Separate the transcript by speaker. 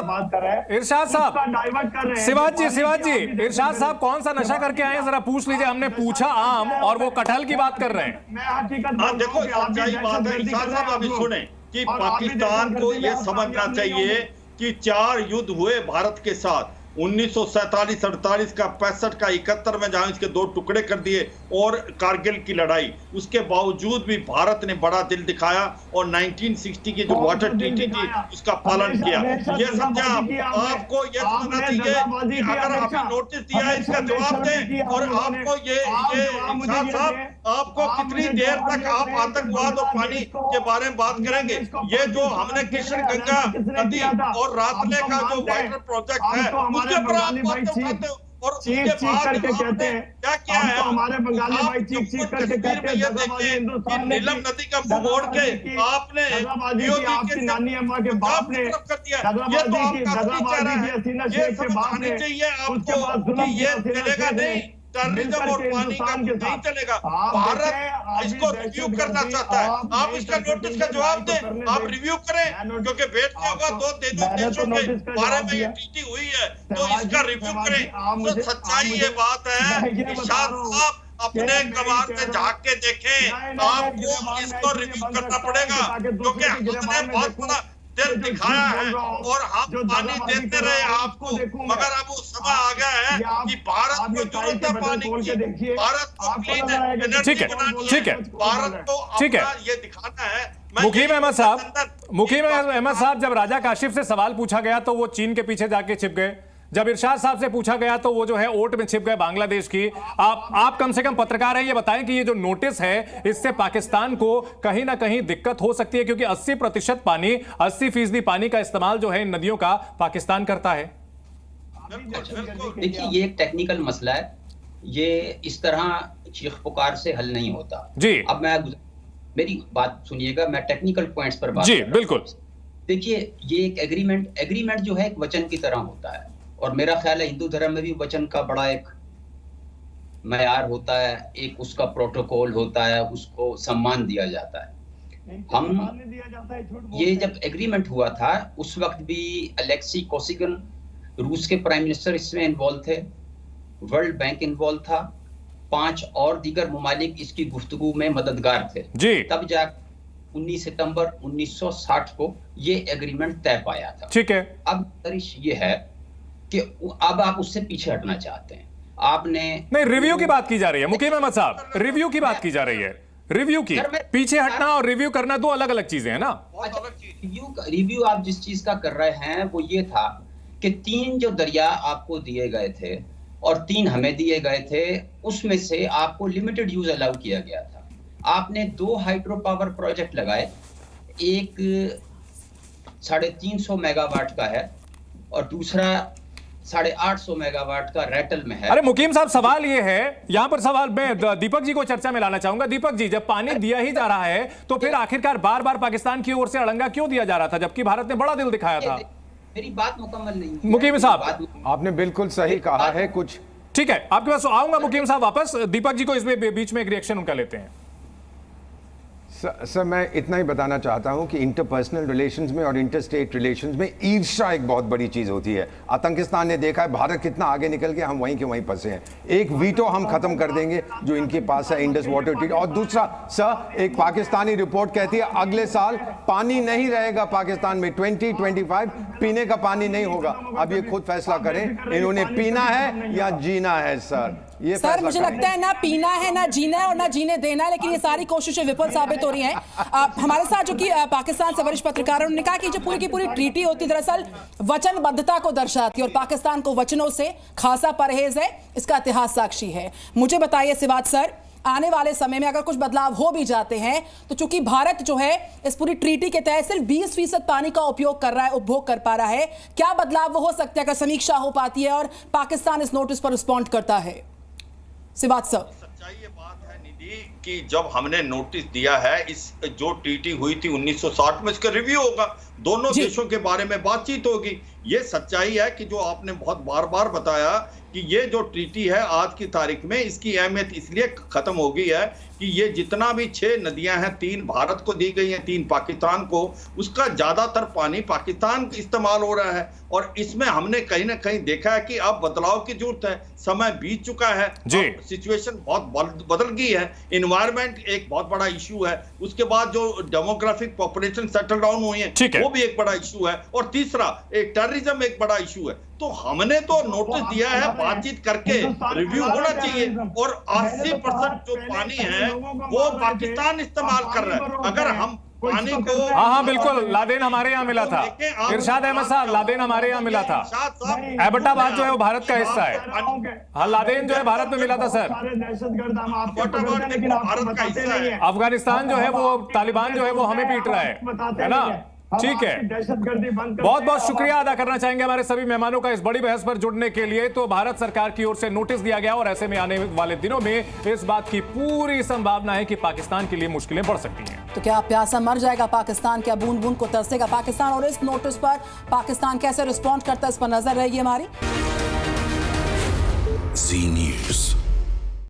Speaker 1: बात कर रहे हैं,
Speaker 2: इरशाद साहब,
Speaker 1: डाइवर्ट कर रहे हैं।
Speaker 2: शिवाज जी, इरशाद साहब कौन सा नशा करके आए हैं जरा पूछ लीजिए। हमने पूछा आम और वो कटहल की बात कर रहे हैं।
Speaker 1: मैं हकीकत
Speaker 3: देखो सच्चाई बात है इरशाद साहब, अभी सुने कि पाकिस्तान को यह समझना चाहिए कि 4 युद्ध हुए भारत के साथ, 1947, 48 का, 65 का, 71 में जहां इसके 2 टुकड़े कर दिए और कारगिल की लड़ाई, उसके बावजूद भी भारत ने बड़ा दिल दिखाया और 1960 की जो वाटर ट्रीटी थी उसका पालन किया। ये समझा आपको ये समझना चाहिए कि अगर आपने नोटिस दिया है इसका जवाब दें। और आपको ये इरशाद साहब, आपको कितनी देर तक आप आतंकवाद और पानी के बारे में बात करेंगे? ये जो हमने किशन गंगा नदी और रातले का जो वाटर प्रोजेक्ट है उसके ऊपर आप बात करते हो और उसके बाद
Speaker 1: कहते हैं
Speaker 3: क्या किया है?
Speaker 1: हमारे बंगाली भाई चीख करके कहते हैं
Speaker 3: ये देखिए नीलम नदी का मुंह मोड़ के आपने
Speaker 1: आपकी नानी अम्मा के बाप ने
Speaker 3: कर दिया। ये तो आपका चेहरा है, ये समझानी चाहिए आपको कि ये चलेगा नहीं, टेररिज्म और पानी का नहीं चलेगा। भारत इसको रिव्यू करना चाहता है, आप इसका नोटिस का जवाब दें, आप रिव्यू करें, क्योंकि भेंट क्या होगा 2 देशों के बारे में ये ट्रीटी हुई है तो इसका रिव्यू करें। तो सच्चाई ये बात है इरशाद साहब, अपने कबार से झांक के देखें, आपको इसको रिव्यू करना पड़ेगा क्योंकि हमने बहुत बड़ा दिल दिखाया है और हम पानी देते रहे आपको, मगर अब वो समय आ गया है कि भारत को जरूरत है पानी की, भारत को क्लीन एनर्जी बनानी है, भारत को अपना ये दिखाना है।
Speaker 2: मुकीम अहमद साहब, जब राजा काशिफ से सवाल पूछा गया तो वो चीन के पीछे जाके छिप गए, जब इरशाद साहब से पूछा गया तो वो जो है ओट में छिप गए बांग्लादेश की। आप कम से कम पत्रकार हैं, ये बताएं कि ये जो नोटिस है इससे पाकिस्तान को कहीं ना कहीं दिक्कत हो सकती है, क्योंकि 80% पानी, 80% पानी का इस्तेमाल जो है इन नदियों का पाकिस्तान करता है।
Speaker 4: देखिए ये एक टेक्निकल मसला है, ये इस तरह चीख पुकार से हल नहीं होता
Speaker 2: जी।
Speaker 4: अब मेरी बात सुनिएगा, मैं टेक्निकल पॉइंट्स पर बात
Speaker 2: जी बिल्कुल।
Speaker 4: देखिए ये एक एग्रीमेंट जो है एक वचन की तरह होता है और मेरा ख्याल है हिंदू धर्म में भी वचन का बड़ा एक मयार होता है, एक उसका प्रोटोकॉल होता है, उसको सम्मान दिया जाता है। हम ये जब एग्रीमेंट हुआ था उस वक्त भी अलेक्सी कोसिगिन रूस के प्राइम मिनिस्टर इसमें इन्वॉल्व थे, वर्ल्ड बैंक इन्वॉल्व था, 5 और दीगर ममालिक इसकी गुफ्तगू में मददगार थे
Speaker 2: जी।
Speaker 4: तब जा 19 सितंबर 1960 को ये एग्रीमेंट तय पाया था।
Speaker 2: ठीक है।
Speaker 4: अब दरिश ये है कि अब आप उससे पीछे हटना चाहते हैं, आपने
Speaker 2: नहीं, रिव्यू की बात की जा रही है मुकीम अहमद साहब, रिव्यू की बात की जा रही है, रिव्यू की। पीछे हटना और रिव्यू करना 2 अलग-अलग चीजें हैं ना।
Speaker 4: रिव्यू आप जिस चीज का कर रहे हैं वो ये था कि 3 जो दरिया आपको दिए गए थे और 3 हमें दिए गए थे, उसमें से आपको लिमिटेड यूज अलाउ किया गया था। आपने 2 हाइड्रो पावर प्रोजेक्ट लगाए, एक 350 मेगावाट का है और दूसरा 850 मेगावाट का रैटल में है।
Speaker 2: अरे मुकीम साहब, सवाल ये है, यहां पर सवाल मैं दीपक जी को चर्चा में लाना चाहूंगा। दीपक जी, जब पानी दिया ही जा रहा है तो फिर आखिरकार बार बार पाकिस्तान की ओर से अड़ंगा क्यों दिया जा रहा था, जबकि भारत ने बड़ा दिल दिखाया था?
Speaker 4: मेरी बात मुकम्मल नहीं।
Speaker 2: मुकीम साहब,
Speaker 5: आपने बिल्कुल सही कहा है कुछ।
Speaker 2: ठीक है, आपके पास आऊंगा मुकीम साहब वापस। दीपक जी को इसमें बीच में एक रिएक्शन उनका लेते हैं।
Speaker 5: सर मैं इतना ही बताना चाहता हूं कि इंटरपर्सनल रिलेशंस में और इंटरस्टेट रिलेशंस में ईर्ष्या एक बहुत बड़ी चीज़ होती है। आतंकिस्तान ने देखा है भारत कितना आगे निकल गया, हम वहीं के वहीं फंसे हैं। एक वीटो हम खत्म कर देंगे जो इनके पास है, इंडस वाटर ट्रीटी। और दूसरा सर, एक पाकिस्तानी रिपोर्ट कहती है अगले साल पानी नहीं रहेगा पाकिस्तान में, 2025 पीने का पानी नहीं होगा। अब ये खुद फैसला करें, इन्होंने पीना है या जीना है। सर
Speaker 6: मुझे लगता है ना पीना है, ना जीना है और ना जीने देना है, लेकिन ये सारी कोशिशें विफल साबित हो रही हैं। हमारे साथ जो कि पाकिस्तान से वरिष्ठ पत्रकार, उन्होंने कहा कि जो पूरी की पूरी ट्रीटी होती दरअसल वचनबद्धता को दर्शाती है और पाकिस्तान को वचनों से खासा परहेज है, इसका इतिहास साक्षी है। मुझे बताइए सिवाज सर, आने वाले समय में अगर कुछ बदलाव हो भी जाते हैं तो चूंकि भारत जो है इस पूरी ट्रीटी के तहत सिर्फ 20% पानी का उपयोग कर रहा है, उपभोग कर पा रहा है, क्या बदलाव वो हो सकता है अगर समीक्षा हो पाती है और पाकिस्तान इस नोटिस पर रिस्पॉन्ड करता है? सिवाज सर,
Speaker 3: सच्चाई ये बात है निधि कि जब हमने नोटिस दिया है, इस जो ट्रीटी हुई थी 1960 में, इसका रिव्यू होगा, दोनों देशों के बारे में बातचीत होगी ये सच्चाई है कि जो आपने बहुत बार बार बताया कि ये जो ट्रीटी है आज की तारीख में, इसकी अहमियत इसलिए खत्म हो गई है कि ये जितना भी 6 नदियां हैं, 3 भारत को दी गई हैं, 3 पाकिस्तान को, उसका ज्यादातर पानी पाकिस्तान इस्तेमाल हो रहा है। और इसमें हमने कहीं ना कहीं देखा है कि अब बदलाव की जरूरत है, समय बीत चुका है, सिचुएशन बहुत बदल गई है, इन्वायरमेंट एक बहुत बड़ा इशू है, उसके बाद जो डेमोग्राफिक पॉपुलेशन सेटल डाउन हुई है वो भी एक बड़ा इशू है, और तीसरा एक टेररिज्म एक बड़ा इशू है। तो हमने तो नोटिस दिया है, बातचीत करके रिव्यू होना चाहिए, और 80% जो पानी है वो पाकिस्तान इस्तेमाल कर रहा है। अगर हम पानी को
Speaker 2: हाँ बिल्कुल, लादेन हमारे यहाँ मिला था, इरशाद अहमद साहब, लादेन हमारे यहाँ मिला था, एबटाबाद जो है वो भारत का हिस्सा है। हाँ, लादेन जो है भारत में मिला था सर,
Speaker 3: भारत का हिस्सा है।
Speaker 2: अफगानिस्तान जो है वो तालिबान जो है वो हमें पीट रहा है ना। ठीक है, बहुत बहुत शुक्रिया अदा करना चाहेंगे हमारे सभी मेहमानों का इस बड़ी बहस पर जुड़ने के लिए। तो भारत सरकार की ओर से नोटिस दिया गया और ऐसे में आने वाले दिनों में इस बात की पूरी संभावना है कि पाकिस्तान के लिए मुश्किलें बढ़ सकती हैं।
Speaker 6: तो क्या प्यासा मर जाएगा पाकिस्तान? क्या बूंद बूंद को तरसेगा पाकिस्तान? और इस नोटिस पर पाकिस्तान कैसे रिस्पॉन्ड करता है, इस पर नजर रहेगी हमारी।
Speaker 7: जी न्यूज़।